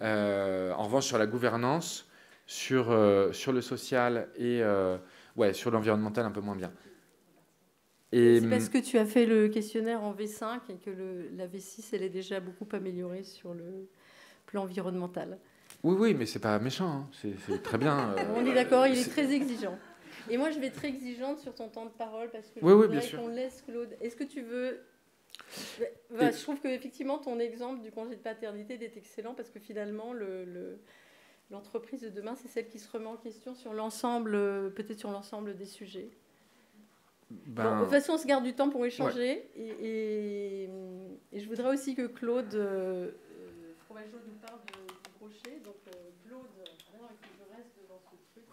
En revanche, sur la gouvernance, sur le social et sur l'environnemental, un peu moins bien. Et c'est parce que tu as fait le questionnaire en V5 et que la V6, elle est déjà beaucoup améliorée sur le plan environnemental. Oui, mais c'est pas méchant, hein. C'est très bien. On est d'accord, il est très exigeant. Et moi, je vais être très exigeante sur ton temps de parole parce que je voudrais qu'on laisse Claude. Est-ce que tu veux... Je trouve qu'effectivement, ton exemple du congé de paternité est excellent parce que finalement, l'entreprise de demain, c'est celle qui se remet en question sur l'ensemble, peut-être sur l'ensemble des sujets. Bon, de toute façon, on se garde du temps pour échanger. Ouais. Et je voudrais aussi que Claude Fromageau nous parle du crochet. Donc, Claude, il faut que je reste devant ce truc.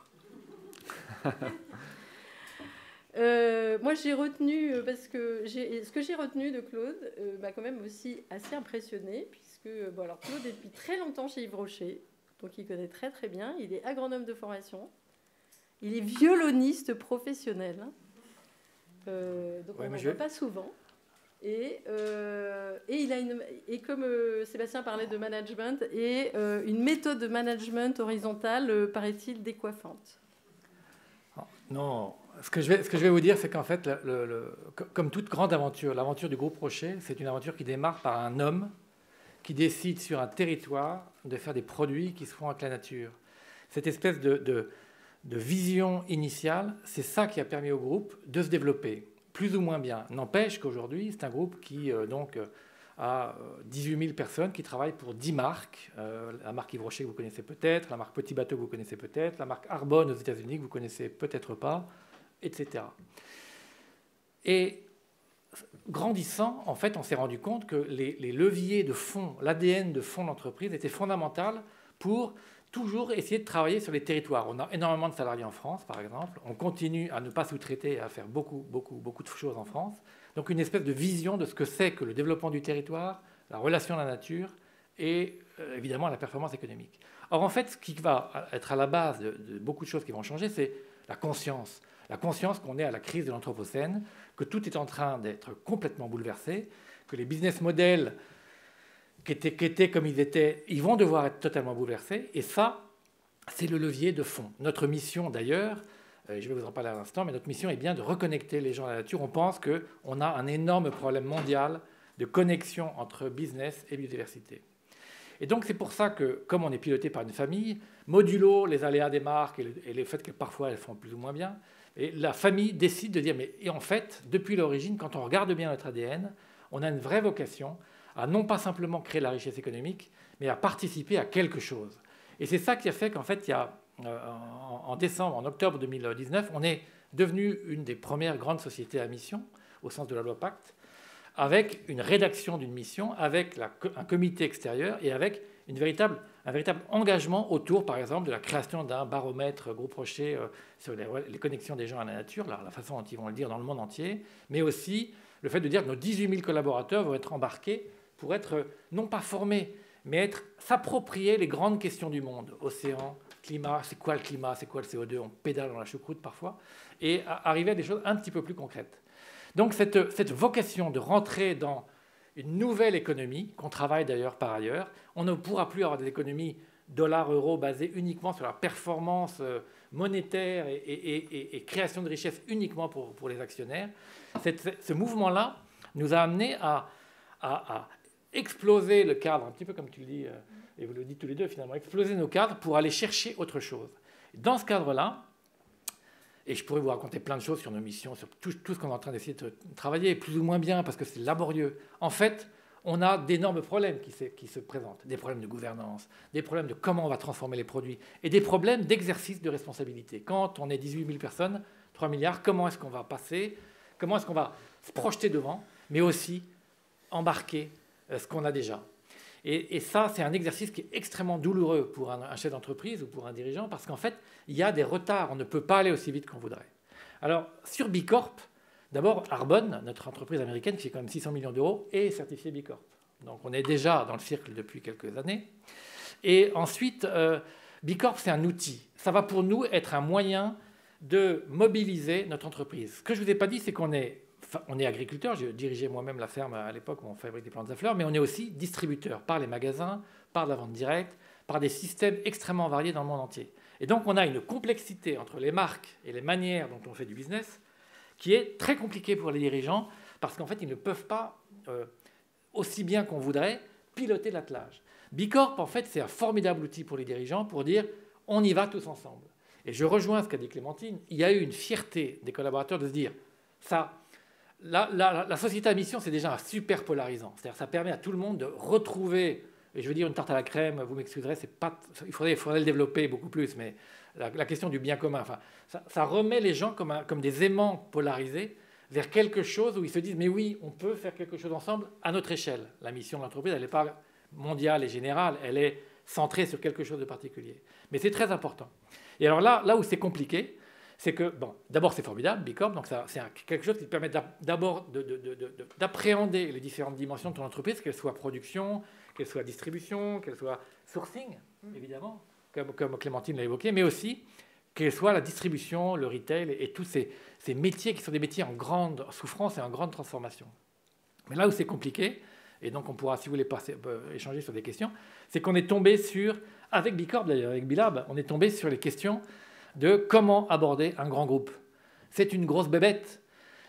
Moi, j'ai retenu, parce que ce que j'ai retenu de Claude m'a quand même aussi assez impressionné, puisque alors Claude est depuis très longtemps chez Yves Rocher, donc il connaît très très bien. Il est agronome de formation, il est violoniste professionnel, donc on ne le voit pas souvent. Et comme Sébastien parlait de management, et une méthode de management horizontale, paraît-il, décoiffante. Non, ce que je vais vous dire, c'est qu'en fait, comme toute grande aventure, l'aventure du groupe Rocher, c'est une aventure qui démarre par un homme qui décide sur un territoire de faire des produits qui se font avec la nature. Cette espèce de vision initiale, c'est ça qui a permis au groupe de se développer, plus ou moins bien. N'empêche qu'aujourd'hui, c'est un groupe qui a 18 000 personnes qui travaillent pour 10 marques. La marque Yves Rocher que vous connaissez peut-être, la marque Petit Bateau que vous connaissez peut-être, la marque Arbonne aux États-Unis que vous connaissez peut-être pas, etc. Et grandissant, en fait, on s'est rendu compte que les leviers de fond, l'ADN de fond de l'entreprise était fondamental pour toujours essayer de travailler sur les territoires. On a énormément de salariés en France, par exemple. On continue à ne pas sous-traiter et à faire beaucoup de choses en France. Donc une espèce de vision de ce que c'est que le développement du territoire, la relation à la nature et évidemment la performance économique. Or, en fait, ce qui va être à la base de beaucoup de choses qui vont changer, c'est la conscience. la conscience qu'on est à la crise de l'Anthropocène, que tout est en train d'être complètement bouleversé, que les business models qui étaient comme ils étaient, ils vont devoir être totalement bouleversés. Et ça, c'est le levier de fond. Notre mission, d'ailleurs, je vais vous en parler à l'instant, mais notre mission est bien de reconnecter les gens à la nature. On pense qu'on a un énorme problème mondial de connexion entre business et biodiversité. Et donc, c'est pour ça que, comme on est piloté par une famille, modulo les aléas des marques et le fait que parfois elles font plus ou moins bien, et la famille décide de dire, mais et en fait, depuis l'origine, quand on regarde bien notre ADN, on a une vraie vocation à non pas simplement créer la richesse économique, mais à participer à quelque chose. Et c'est ça qui a fait qu'en fait, il y a, en octobre 2019, on est devenu une des premières grandes sociétés à mission, au sens de la loi Pacte, avec une rédaction d'une mission, avec un comité extérieur et avec un véritable engagement autour, par exemple, de la création d'un baromètre Groupe Rocher sur les connexions des gens à la nature, la façon dont ils vont le dire dans le monde entier, mais aussi le fait de dire que nos 18 000 collaborateurs vont être embarqués pour être, non pas formés, mais s'approprier les grandes questions du monde. Océan, climat, c'est quoi le climat, c'est quoi le CO2, on pédale dans la choucroute parfois, et arriver à des choses un petit peu plus concrètes. Donc cette vocation de rentrer dans une nouvelle économie, qu'on travaille d'ailleurs par ailleurs, on ne pourra plus avoir des économies dollar-euro basées uniquement sur la performance monétaire et création de richesse uniquement pour les actionnaire. Ce mouvement-là nous a amené à exploser le cadre, un petit peu comme tu le dis, et vous le dites tous les deux finalement, exploser nos cadres pour aller chercher autre chose. Dans ce cadre-là, et je pourrais vous raconter plein de choses sur nos missions, sur tout ce qu'on est en train d'essayer de travailler, plus ou moins bien, parce que c'est laborieux. En fait, on a d'énormes problèmes qui se présentent. Des problèmes de gouvernance, des problèmes de comment on va transformer les produits, et des problèmes d'exercice de responsabilité. Quand on est 18 000 personnes, 3 milliards, comment est-ce qu'on va passer, comment est-ce qu'on va se projeter devant, mais aussi embarquer ce qu'on a déjà. Et ça, c'est un exercice qui est extrêmement douloureux pour un chef d'entreprise ou pour un dirigeant, parce qu'en fait, il y a des retards. On ne peut pas aller aussi vite qu'on voudrait. Alors, sur B Corp, d'abord, Arbonne, notre entreprise américaine qui fait quand même 600 millions d'euros, est certifiée B Corp. Donc, on est déjà dans le cercle depuis quelques années. Et ensuite, B Corp, c'est un outil. Ça va pour nous être un moyen de mobiliser notre entreprise. Ce que je ne vous ai pas dit, c'est qu'on est agriculteur, j'ai dirigé moi-même la ferme à l'époque où on fabrique des plantes à fleurs, mais on est aussi distributeur par les magasins, par la vente directe, par des systèmes extrêmement variés dans le monde entier. Et donc on a une complexité entre les marques et les manières dont on fait du business qui est très compliquée pour les dirigeants parce qu'en fait ils ne peuvent pas, aussi bien qu'on voudrait, piloter l'attelage. B Corp, en fait, c'est un formidable outil pour les dirigeants pour dire on y va tous ensemble. Et je rejoins ce qu'a dit Clémentine, il y a eu une fierté des collaborateurs de se dire ça. La société à mission, c'est déjà un super polarisant. C'est-à-dire ça permet à tout le monde de retrouver, et je veux dire une tarte à la crème, vous m'excuserez, il faudrait le développer beaucoup plus, mais la question du bien commun, enfin, ça remet les gens comme des aimants polarisés vers quelque chose où ils se disent mais oui, on peut faire quelque chose ensemble à notre échelle. La mission de l'entreprise, elle n'est pas mondiale et générale, elle est centrée sur quelque chose de particulier. Mais c'est très important. Et alors là où c'est compliqué, c'est que, bon, d'abord, c'est formidable, B Corp, donc c'est quelque chose qui te permet d'abord d'appréhender les différentes dimensions de ton entreprise, qu'elles soient production, qu'elles soient distribution, qu'elles soient sourcing, évidemment, comme Clémentine l'a évoqué, mais aussi qu'elles soient la distribution, le retail et tous ces métiers qui sont des métiers en grande souffrance et en grande transformation. Mais là où c'est compliqué, et donc on pourra, si vous voulez, échanger sur des questions, c'est qu'on est tombé sur, avec B Corp d'ailleurs, avec B-Lab, on est tombé sur les questions de comment aborder un grand groupe. C'est une grosse bébête.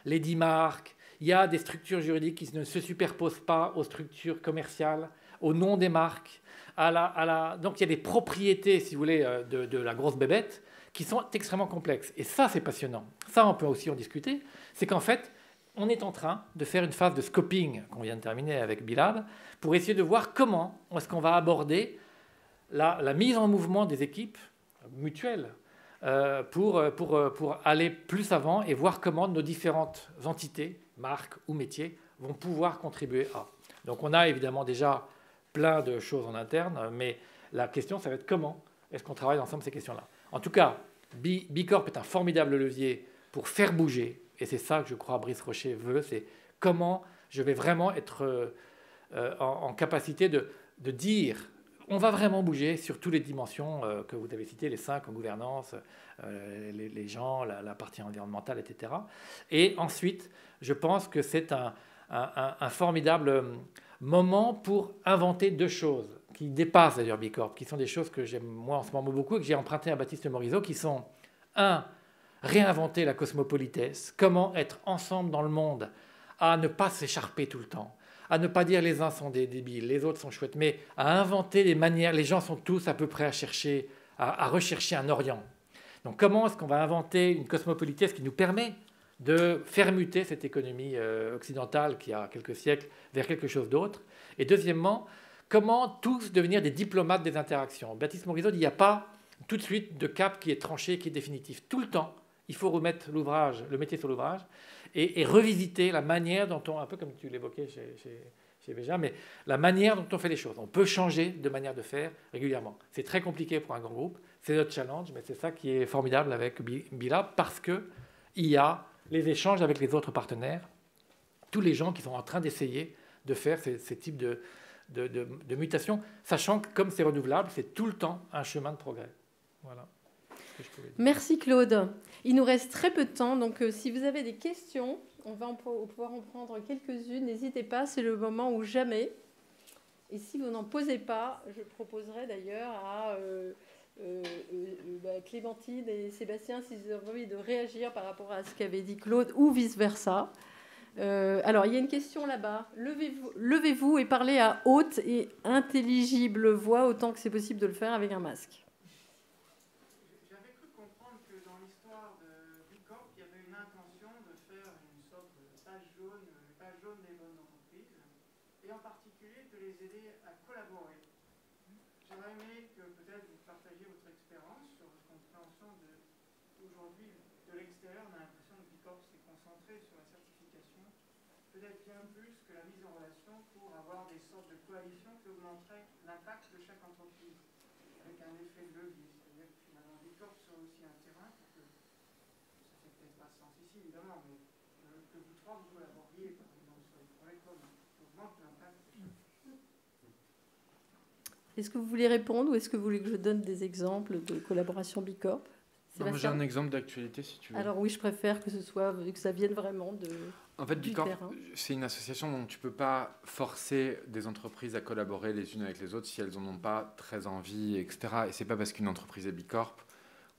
Les 10 marques, il y a des structures juridiques qui ne se superposent pas aux structures commerciales, au nom des marques. Donc il y a des propriétés, si vous voulez, de la grosse bébête qui sont extrêmement complexes. Et ça, c'est passionnant. Ça, on peut aussi en discuter. C'est qu'en fait, on est en train de faire une phase de scoping qu'on vient de terminer avec B-Lab pour essayer de voir comment est-ce qu'on va aborder la mise en mouvement des équipes mutuelles pour aller plus avant et voir comment nos différentes entités, marques ou métiers, vont pouvoir contribuer à. Donc on a évidemment déjà plein de choses en interne, mais la question, ça va être comment est-ce qu'on travaille ensemble ces questions-là. En tout cas, B Corp est un formidable levier pour faire bouger, et c'est ça que je crois Brice Rocher veut, c'est comment je vais vraiment être en capacité de dire on va vraiment bouger sur toutes les dimensions que vous avez citées, les 5 en gouvernance, les gens, la partie environnementale, etc. Et ensuite, je pense que c'est un formidable moment pour inventer 2 choses qui dépassent d'ailleurs Bicorp, qui sont des choses que j'aime moi en ce moment beaucoup et que j'ai emprunté à Baptiste Morisot, qui sont 1. Réinventer la cosmopolitesse, comment être ensemble dans le monde, à ne pas s'écharper tout le temps, à ne pas dire les uns sont des débiles, les autres sont chouettes, mais à inventer les manières, les gens sont tous à peu près à rechercher un Orient. Donc comment est-ce qu'on va inventer une cosmopolitesse qui nous permet de faire muter cette économie occidentale qui a quelques siècles vers quelque chose d'autre? Et deuxièmement, comment tous devenir des diplomates des interactions? Baptiste Morisot dit il n'y a pas tout de suite de cap qui est tranché, qui est définitif. Tout le temps, il faut remettre le métier sur l'ouvrage et revisiter la manière dont on, un peu comme tu l'évoquais chez Béja, mais la manière dont on fait les choses. On peut changer de manière de faire régulièrement. C'est très compliqué pour un grand groupe, c'est notre challenge, mais c'est ça qui est formidable avec Bilab, parce qu'il y a les échanges avec les autres partenaires, tous les gens qui sont en train d'essayer de faire ces types de mutations, sachant que comme c'est renouvelable, c'est tout le temps un chemin de progrès. Voilà. Merci Claude. Il nous reste très peu de temps, donc si vous avez des questions, on va pouvoir en prendre quelques-unes. N'hésitez pas, c'est le moment ou jamais. Et si vous n'en posez pas, je proposerai d'ailleurs à Clémentine et Sébastien, s'ils ont envie de réagir par rapport à ce qu'avait dit Claude, ou vice-versa. Alors, il y a une question là-bas. Levez-vous et parlez à haute et intelligible voix, autant que c'est possible de le faire avec un masque. Et en particulier de les aider à collaborer. J'aurais aimé que peut-être vous partagiez votre expérience sur votre compréhension aujourd'hui de l'extérieur. On a l'impression que Bicorp s'est concentré sur la certification, peut-être bien plus que la mise en relation pour avoir des sortes de coalitions qui augmenteraient l'impact de chaque entreprise, avec un effet de levier. C'est-à-dire que finalement Bicorp soit aussi un terrain pour que, ça fait peut-être pas sens ici évidemment, mais que vous trois vous collaboriez par exemple sur les projets communs. Est-ce que vous voulez répondre ou est-ce que vous voulez que je donne des exemples de collaboration Bicorp? J'ai un exemple d'actualité si tu veux. Alors oui, je préfère que ça vienne vraiment de. En fait, Bicorp, terrain. C'est une association dont tu ne peux pas forcer des entreprises à collaborer les unes avec les autres si elles n'en ont pas très envie, etc. Et c'est pas parce qu'une entreprise est Bicorp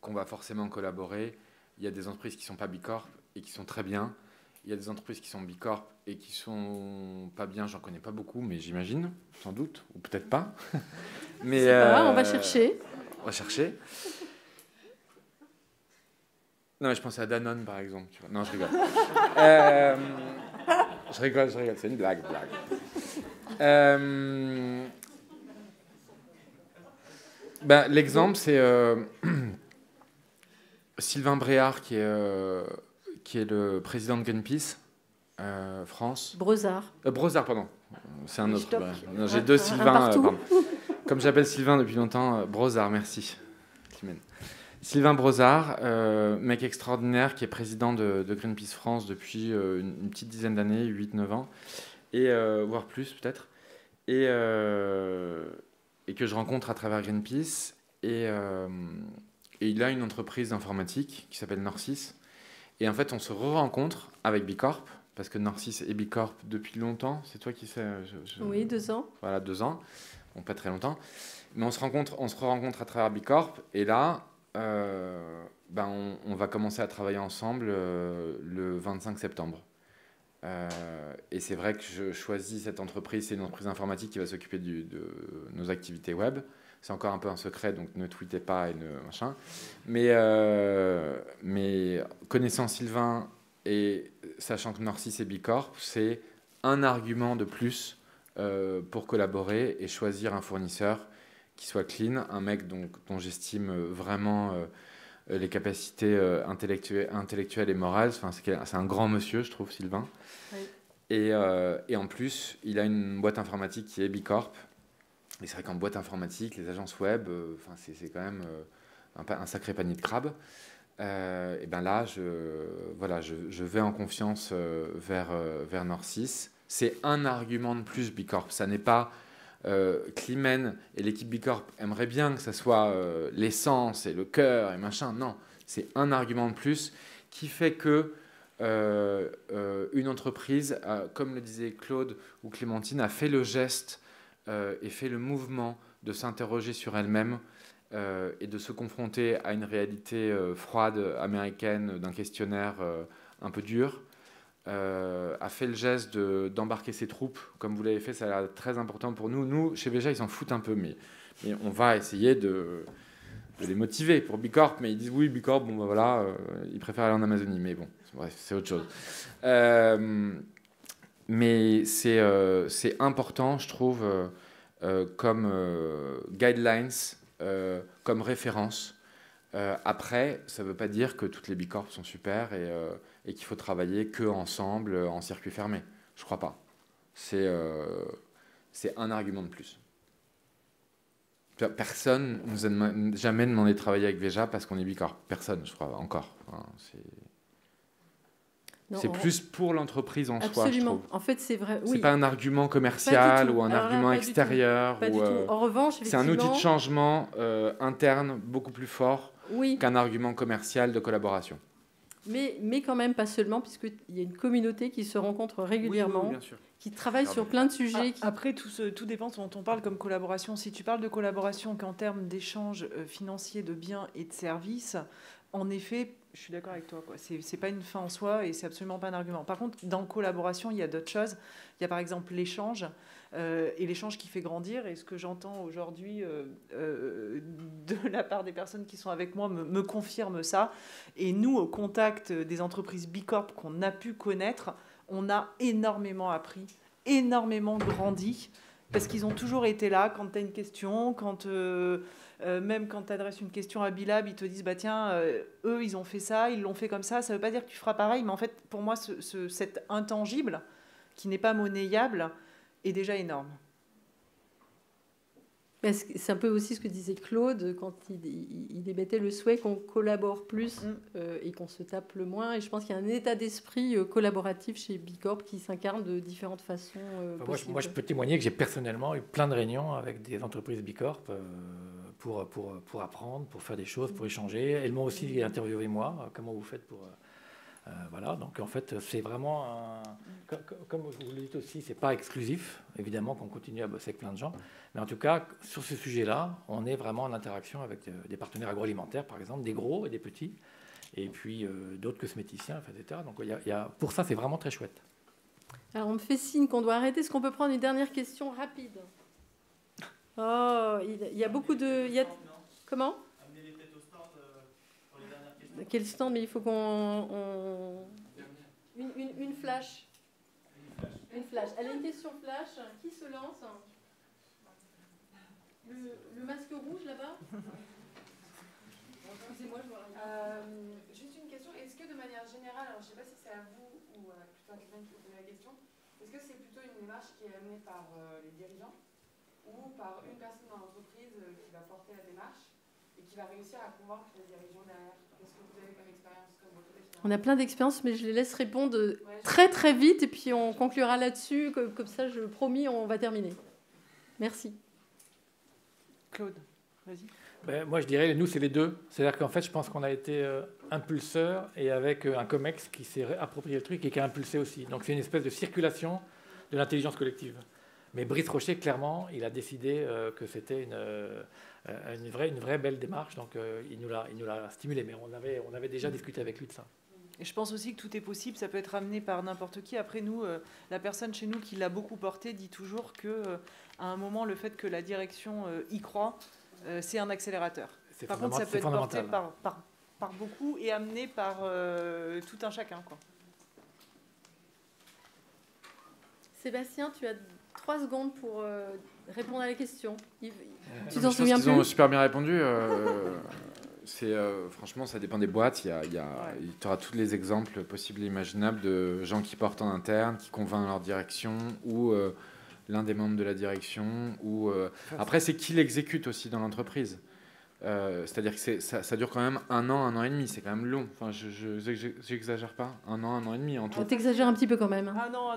qu'on va forcément collaborer. Il y a des entreprises qui ne sont pas Bicorp et qui sont très bien. Il y a des entreprises qui sont Bicorp et qui sont pas bien. J'en connais pas beaucoup, mais j'imagine, sans doute, ou peut-être pas. Mais c'est pas grave, on va chercher. On va chercher. Non, mais je pensais à Danone, par exemple. Tu vois. Non, je rigole. Je rigole. C'est une blague. L'exemple, c'est Sylvain Bréard, qui est le président de Greenpeace France. Brezard, pardon. C'est un autre. Non, j'ai deux Sylvain. Pardon. Comme j'appelle Sylvain depuis longtemps, Brezard, merci. Sylvain Brezard, mec extraordinaire qui est président de Greenpeace France depuis une petite dizaine d'années, 8-9 ans, et voire plus peut-être, et que je rencontre à travers Greenpeace. Et il a une entreprise informatique qui s'appelle Norcis. Et en fait, on se re-rencontre avec Bicorp, parce que Norcis est Bicorp depuis longtemps. C'est toi qui sais Oui, 2 ans. Voilà, 2 ans. Bon, pas très longtemps. Mais on se re-rencontre à travers Bicorp. Et là, on va commencer à travailler ensemble le 25 septembre. Et c'est vrai que je choisis cette entreprise. C'est une entreprise informatique qui va s'occuper de nos activités web. C'est encore un peu un secret, donc ne tweetez pas et ne machin. Mais connaissant Sylvain et sachant que Norcis et Bicorp, c'est un argument de plus pour collaborer et choisir un fournisseur qui soit clean, un mec dont j'estime vraiment les capacités intellectuelles et morales. Enfin, c'est un grand monsieur, je trouve, Sylvain. Oui. Et en plus, il a une boîte informatique qui est Bicorp. Et c'est vrai qu'en boîte informatique, les agences web, c'est quand même un sacré panier de crabes. Et bien là, je vais en confiance vers Norcis. C'est un argument de plus, Bicorp. Ça n'est pas Climène et l'équipe Bicorp aimeraient bien que ça soit l'essence et le cœur et machin. Non, c'est un argument de plus qui fait que une entreprise, comme le disait Claude ou Clémentine, a fait le geste et fait le mouvement de s'interroger sur elle-même et de se confronter à une réalité froide américaine d'un questionnaire un peu dur, a fait le geste d'embarquer ses troupes, comme vous l'avez fait, ça a l'air très important pour nous. Nous, chez Veja, ils s'en foutent un peu, mais on va essayer de les motiver pour Bicorp, mais ils disent oui, Bicorp, bon ben voilà, ils préfèrent aller en Amazonie, mais bon, bref, c'est autre chose. Mais c'est important, je trouve, comme guidelines, comme référence. Après, ça ne veut pas dire que toutes les Bicorp sont super et qu'il faut travailler que ensemble en circuit fermé. Je ne crois pas. C'est un argument de plus. Personne ne nous a jamais demandé de travailler avec Veja parce qu'on est Bicorp. Personne, je crois, encore. Enfin, c'est plus pour l'entreprise en soi, je trouve. Absolument. En fait, c'est vrai. Oui. C'est pas un argument commercial ou un Alors argument là, extérieur. Pas du tout. En revanche, c'est un outil de changement interne beaucoup plus fort qu'un argument commercial de collaboration. Mais quand même pas seulement, puisqu'il y a une communauté qui se rencontre régulièrement, bien sûr. qui travaille sur plein de sujets. Après, tout dépend de dont on parle comme collaboration. Si tu parles de collaboration qu'en termes d'échanges financiers de biens et de services, en effet, je suis d'accord avec toi. C'est pas une fin en soi et c'est absolument pas un argument. Par contre, dans collaboration, il y a d'autres choses. Il y a par exemple l'échange et l'échange qui fait grandir. Et ce que j'entends aujourd'hui de la part des personnes qui sont avec moi me confirme ça. Et nous, au contact des entreprises Bicorp qu'on a pu connaître, on a énormément appris, énormément grandi, parce qu'ils ont toujours été là quand tu as une question, même quand tu adresses une question à Bilab, ils te disent bah tiens, eux ils ont fait ça, ils l'ont fait comme ça. Ça ne veut pas dire que tu feras pareil, mais en fait pour moi cet intangible qui n'est pas monnayable est déjà énorme. C'est un peu aussi ce que disait Claude quand il émettait le souhait qu'on collabore plus et qu'on se tape le moins. Et je pense qu'il y a un état d'esprit collaboratif chez Bicorp qui s'incarne de différentes façons possibles. Moi, je peux témoigner que j'ai personnellement eu plein de réunions avec des entreprises Bicorp pour apprendre, pour faire des choses, pour échanger. Elles m'ont aussi interviewé moi. Comment vous faites pour... voilà, donc en fait, c'est vraiment comme vous le dites aussi, c'est pas exclusif, évidemment qu'on continue à bosser avec plein de gens, mais en tout cas, sur ce sujet-là, on est vraiment en interaction avec des partenaires agroalimentaires, par exemple, des gros et des petits, et puis d'autres cosméticiens, etc. Donc pour ça, c'est vraiment très chouette. Alors, on me fait signe qu'on doit arrêter. Est-ce qu'on peut prendre une dernière question rapide? Oh, il y a beaucoup de... Comment? Quel stand? Mais il faut qu'on... Une flash. Une flash. Allez, une question flash. Qui se lance? Le masque rouge, là-bas? Excusez-moi, je vois rien. Juste une question. Est-ce que de manière générale, alors je ne sais pas si c'est à vous ou plutôt à quelqu'un qui vous pose la question, est-ce que c'est plutôt une démarche qui est amenée par les dirigeants ou par une personne dans l'entreprise qui va porter la démarche et qui va réussir à convaincre les dirigeants derrière? Qu'est-ce que vous avez comme expérience comme On a plein d'expériences, mais je les laisse répondre très très vite et puis on conclura là-dessus. Comme ça, je promis, on va terminer. Merci. Claude, vas-y. Moi, je dirais, nous, c'est les deux. C'est-à-dire qu'en fait, je pense qu'on a été impulseur et avec un COMEX qui s'est approprié le truc et qui a impulsé aussi. Donc, c'est une espèce de circulation de l'intelligence collective. Mais Brice Rocher, clairement, il a décidé que c'était une vraie belle démarche. Donc, il nous l'a stimulé. Mais on avait déjà discuté avec lui de ça. Et je pense aussi que tout est possible. Ça peut être amené par n'importe qui. Après, nous, la personne chez nous qui l'a beaucoup porté dit toujours qu'à un moment, le fait que la direction y croit, c'est un accélérateur. Par contre, ça peut être porté par beaucoup et amené par tout un chacun, quoi. Sébastien, tu as 3 secondes pour répondre à la question. Tu t'en souviens plus? Ils ont super bien répondu. Franchement, ça dépend des boîtes. Tu auras tous les exemples possibles et imaginables de gens qui portent en interne, qui convainquent leur direction ou l'un des membres de la direction. Après, c'est qui l'exécute aussi dans l'entreprise. C'est-à-dire que ça dure quand même 1 an et demi. C'est quand même long. Enfin, j'exagère pas. 1 an et demi en tout. T'exagères un petit peu quand même. Ah non,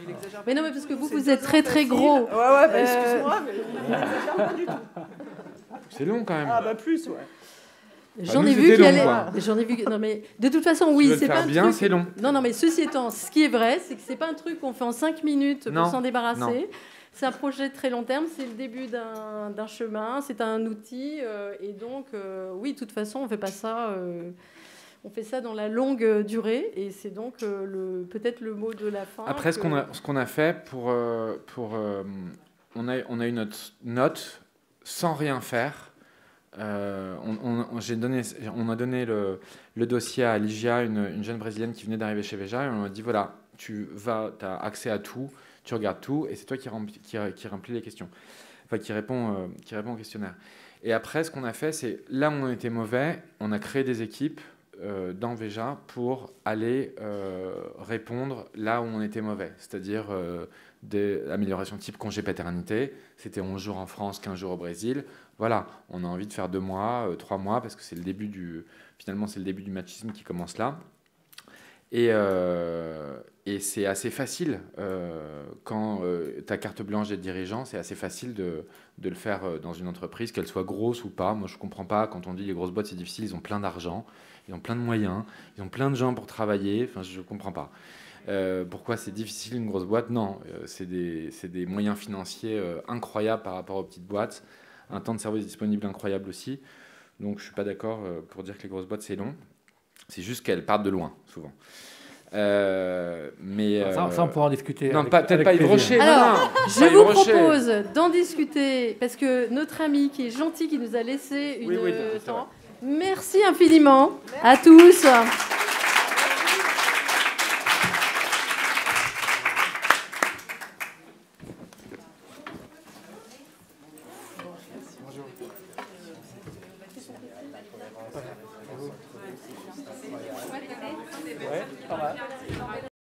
il exagère pas. Mais non, mais parce que C'est vous 2 êtes très ans très facile. gros. Ouais, bah, excuse-moi, mais il exagère pas du tout. C'est long quand même. Ah bah plus, ouais. J'en nous, ai vu c'était qu'il long, allait. quoi. J'en ai vu. Non mais de toute façon, Tu oui, veux le c'est faire pas un bien, truc. c'est long. Non, mais ceci étant, ce qui est vrai, c'est que c'est pas un truc qu'on fait en 5 minutes Non, pour s'en débarrasser. non. C'est un projet de très long terme. C'est le début d'un chemin. C'est un outil. Et donc, oui, de toute façon, on fait pas ça. On fait ça dans la longue durée. Et c'est donc peut-être le mot de la fin. Après, ce qu'on a fait on a eu notre note sans rien faire. On a donné le dossier à Ligia, une jeune brésilienne qui venait d'arriver chez Veja, et on lui a dit voilà, tu as accès à tout, tu regardes tout, et c'est toi qui remplis les questions, enfin qui répond au questionnaire. Et après, ce qu'on a fait, c'est là où on était mauvais, on a créé des équipes dans Veja pour aller répondre là où on était mauvais, c'est-à-dire des améliorations type congé paternité, c'était 11 jours en France, 15 jours au Brésil. Voilà, on a envie de faire 2 mois, 3 mois, parce que c'est le début du machisme qui commence là. Et c'est assez facile, quand ta carte blanche d'être dirigeant, c'est assez facile de le faire dans une entreprise, qu'elle soit grosse ou pas. Moi, je ne comprends pas, quand on dit les grosses boîtes, c'est difficile, ils ont plein d'argent, ils ont plein de moyens, ils ont plein de gens pour travailler, enfin, je ne comprends pas. Pourquoi c'est difficile une grosse boîte? Non, c'est des moyens financiers incroyables par rapport aux petites boîtes, un temps de service disponible incroyable aussi. Donc je ne suis pas d'accord pour dire que les grosses boîtes c'est long. C'est juste qu'elles partent de loin, souvent. Mais ça, on pourra en discuter. Non, peut-être pas Yves Rocher. Alors, non, je vous propose d'en discuter parce que notre ami qui est gentil, qui nous a laissé une temps. Merci infiniment à tous. Ouais, pas mal.